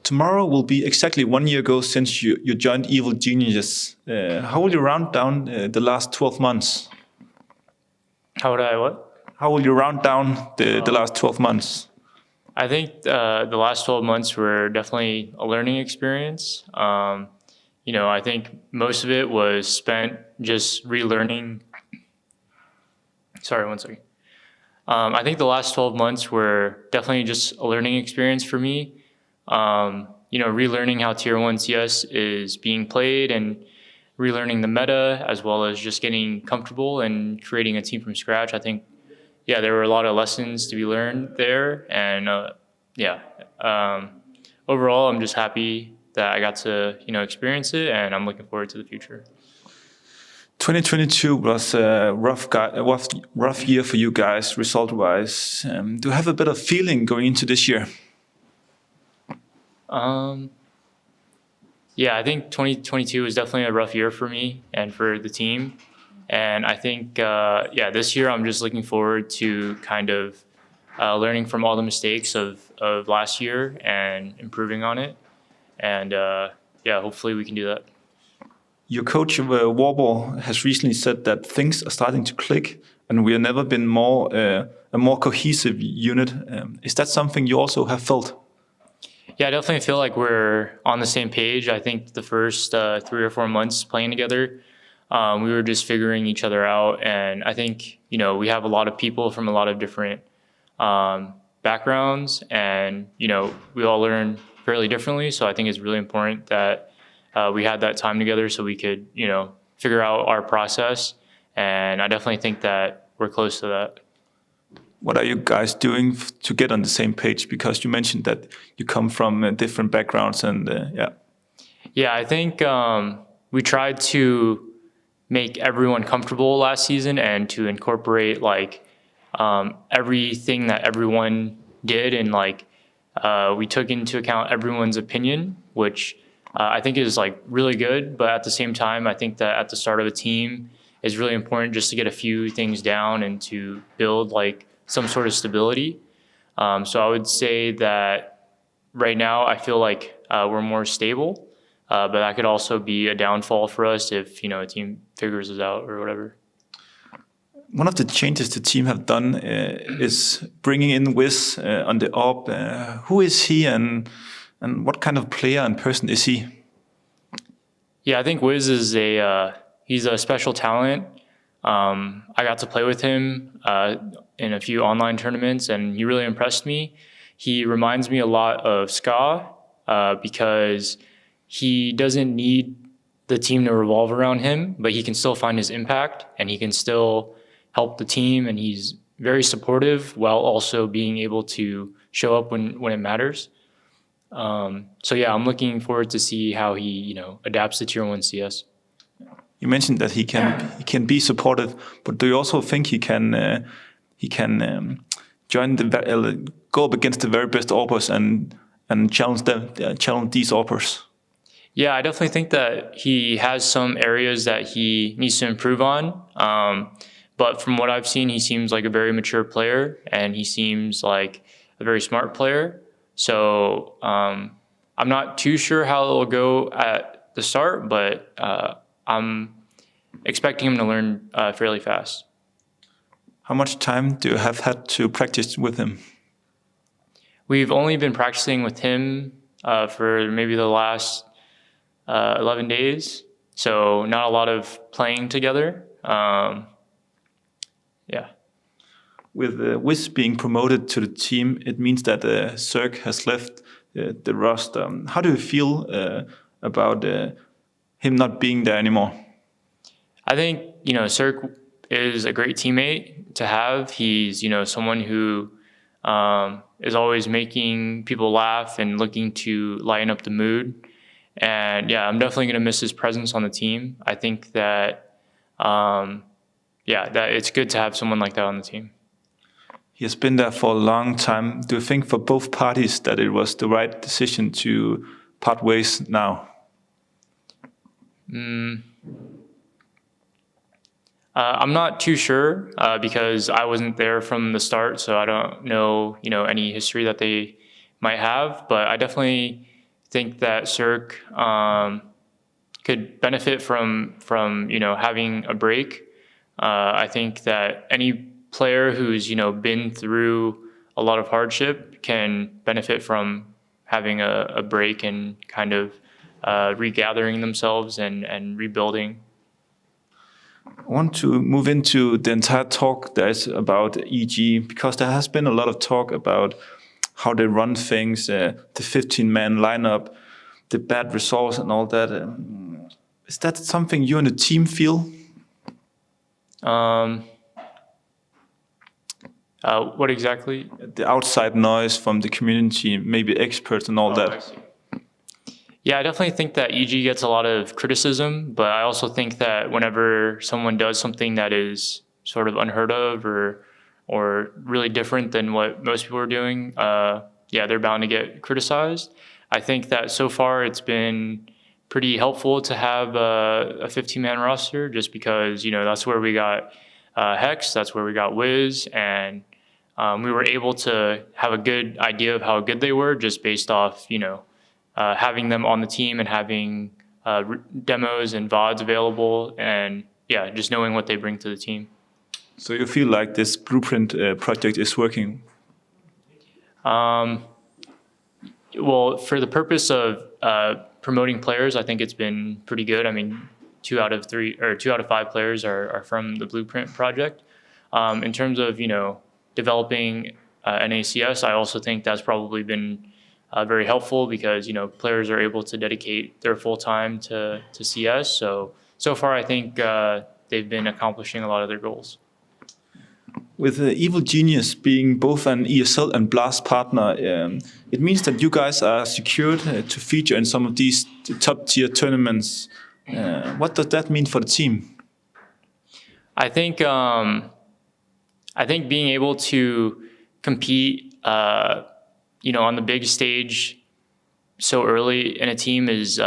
tomorrow will be exactly 1 year ago since you joined Evil Geniuses. How will you round down the last 12 months? How would I what? How will you round down the last 12 months? I think the last 12 months were definitely a learning experience. I think most of it was spent just relearning. Sorry, one second. I think the last 12 months were definitely just a learning experience for me. Relearning how Tier 1 CS is being played and relearning the meta, as well as just getting comfortable and creating a team from scratch. I think, there were a lot of lessons to be learned there. And overall, I'm just happy that I got to, experience it, and I'm looking forward to the future. 2022 was a rough year for you guys, result-wise. Do you have a bit of feeling going into this year? I think 2022 was definitely a rough year for me and for the team. And I think, this year I'm just looking forward to kind of learning from all the mistakes of last year and improving on it. And hopefully we can do that. Your coach, Warble, has recently said that things are starting to click and we have never been a more cohesive unit. Is that something you also have felt? Yeah, I definitely feel like we're on the same page. I think the first 3 or 4 months playing together, we were just figuring each other out. And I think, we have a lot of people from a lot of different backgrounds, and, we all learn fairly differently. So I think it's really important that we had that time together so we could, figure out our process. And I definitely think that we're close to that. What are you guys doing to get on the same page? Because you mentioned that you come from different backgrounds and I think we tried to make everyone comfortable last season and to incorporate everything that everyone did, and we took into account everyone's opinion, which I think is really good. But at the same time, I think that at the start of a team is really important just to get a few things down and to build some sort of stability. So I would say that right now I feel like we're more stable, but that could also be a downfall for us if a team figures us out or whatever. One of the changes the team have done is bringing in Wiz on the AWP. Who is he and what kind of player and person is he? Yeah, I think Wiz is he's a special talent. I got to play with him in a few online tournaments, and he really impressed me. He reminds me a lot of Ska because he doesn't need the team to revolve around him, but he can still find his impact and he can still help the team, and he's very supportive while also being able to show up when it matters. I'm looking forward to see how he adapts to Tier 1 CS. You mentioned that he can be supportive, but do you also think he can go up against the very best AWPers and challenge these AWPers? Yeah, I definitely think that he has some areas that he needs to improve on. But from what I've seen, he seems like a very mature player, and he seems like a very smart player. So I'm not too sure how it'll go at the start, but I'm expecting him to learn fairly fast. How much time do you have had to practice with him? We've only been practicing with him for maybe the last 11 days, so not a lot of playing together. With Wiz being promoted to the team, it means that CeRq has left the roster. How do you feel about him not being there anymore? I think, CeRq is a great teammate to have. He's, someone who is always making people laugh and looking to lighten up the mood. And I'm definitely going to miss his presence on the team. I think that, that it's good to have someone like that on the team. He has been there for a long time. Do you think for both parties that it was the right decision to part ways now? I'm not too sure because I wasn't there from the start, so I don't know, any history that they might have. But I definitely think that CeRq could benefit from having a break. I think that any player who's been through a lot of hardship can benefit from having a break and kind of regathering themselves and rebuilding. I want to move into the entire talk that's about EG, because there has been a lot of talk about how they run things, the 15-man lineup, the bad results and all that. Is that something you and the team feel? What exactly? The outside noise from the community, maybe experts and all I that. see. Yeah, I definitely think that EG gets a lot of criticism, but I also think that whenever someone does something that is sort of unheard of or really different than what most people are doing, yeah, they're bound to get criticized. I think that so far it's been pretty helpful to have a 15-man roster, just because that's where we got Hex, that's where we got Wiz, and we were able to have a good idea of how good they were just based off having them on the team and having demos and VODs available, and yeah, just knowing what they bring to the team. So you feel like this blueprint project is working? Well, for the purpose of promoting players, I think it's been pretty good. I mean, 2 out of 5 players are from the Blueprint project. In terms of developing an ACS, I also think that's probably been very helpful, because players are able to dedicate their full time to CS. So far, I think they've been accomplishing a lot of their goals. With Evil Genius being both an ESL and BLAST partner, it means that you guys are secured to feature in some of these top-tier tournaments. What does that mean for the team? I think being able to compete, on the big stage so early in a team is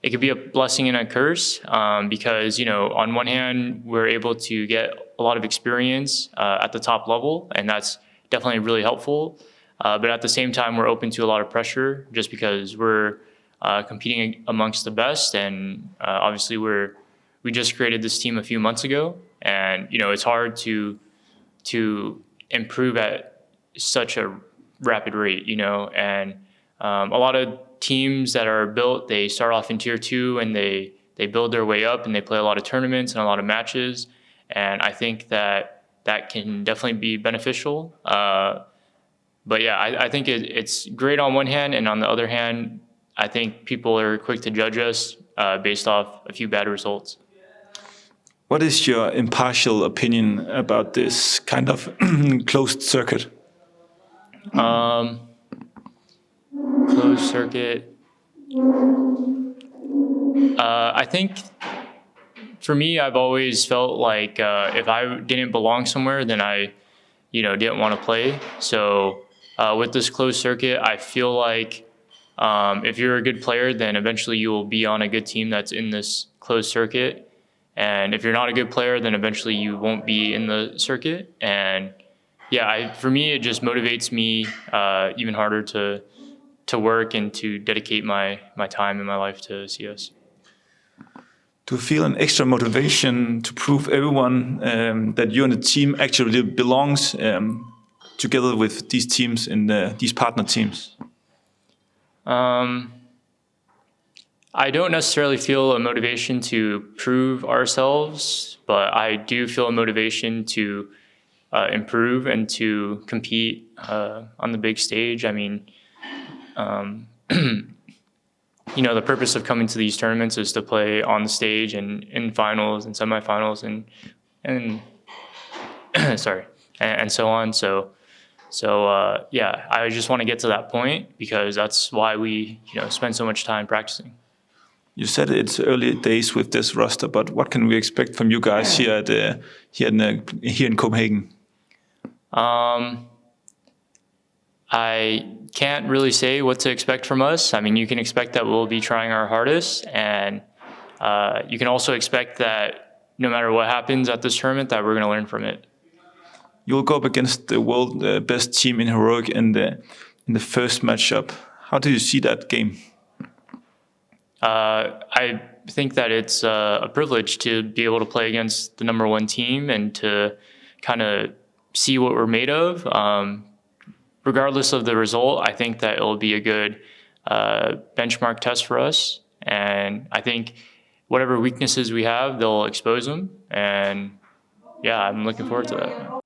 it could be a blessing and a curse, because on one hand we're able to get a lot of experience at the top level, and that's definitely really helpful. But at the same time, we're open to a lot of pressure, just because we're competing amongst the best, and obviously we just created this team a few months ago, and it's hard to improve at such a rapid rate, and a lot of teams that are built, they start off in tier 2 and they build their way up and they play a lot of tournaments and a lot of matches, and I think that can definitely be beneficial. But yeah, I think it's great on one hand, and on the other hand, I think people are quick to judge us based off a few bad results. What is your impartial opinion about this kind of closed circuit? Closed circuit. I think for me, I've always felt like if I didn't belong somewhere, then I, didn't want to play. So with this closed circuit, I feel like if you're a good player, then eventually you will be on a good team that's in this closed circuit. And if you're not a good player, then eventually you won't be in the circuit. And yeah, for me, it just motivates me even harder to work and to dedicate my time and my life to CS. To feel an extra motivation to prove everyone that you and the team actually belongs together with these teams in these partner teams? I don't necessarily feel a motivation to prove ourselves, but I do feel a motivation to improve and to compete on the big stage. I mean, the purpose of coming to these tournaments is to play on the stage and in finals and semifinals and sorry, and so on. So yeah, I just want to get to that point, because that's why we spend so much time practicing. You said it's early days with this roster, but what can we expect from you guys here in Copenhagen? I can't really say what to expect from us. I mean, you can expect that we'll be trying our hardest, and you can also expect that no matter what happens at this tournament, that we're going to learn from it. You'll go up against the world best team in Heroic in the first matchup. How do you see that game? I think that it's a privilege to be able to play against the #1 team and to kind of see what we're made of. Regardless of the result, I think that it'll be a good benchmark test for us. And I think whatever weaknesses we have, they'll expose them. And yeah, I'm looking forward to that.